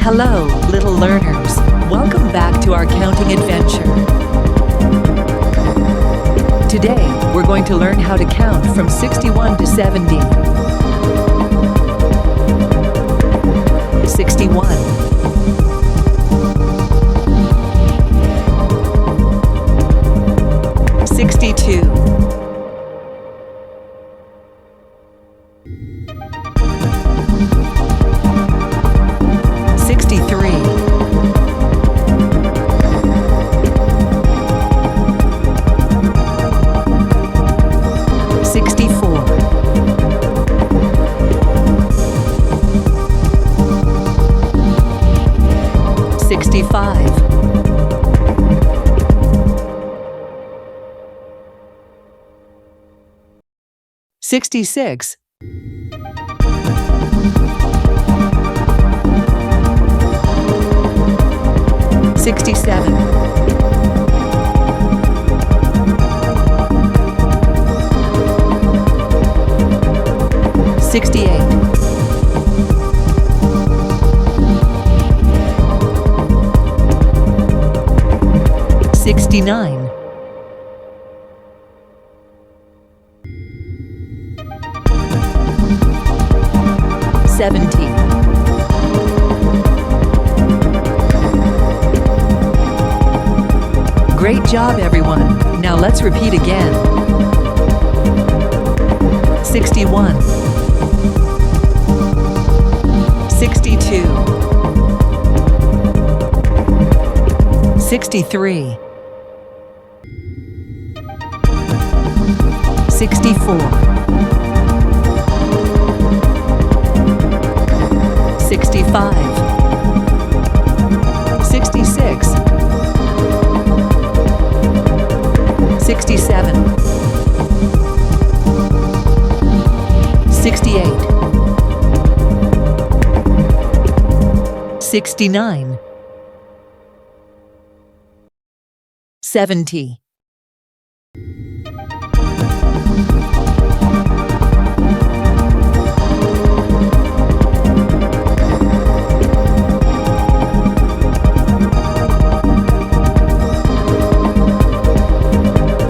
Hello, little learners. Welcome back to our counting adventure. Today, we're going to learn how to count from 61 to 70. 61. 62. 63. 64. 65. 66. 67. 68. 69. 70. 'Great job, everyone. Now let's repeat again. 61. 62. 63. 64. 65. 66. 67. 68. 69. 70.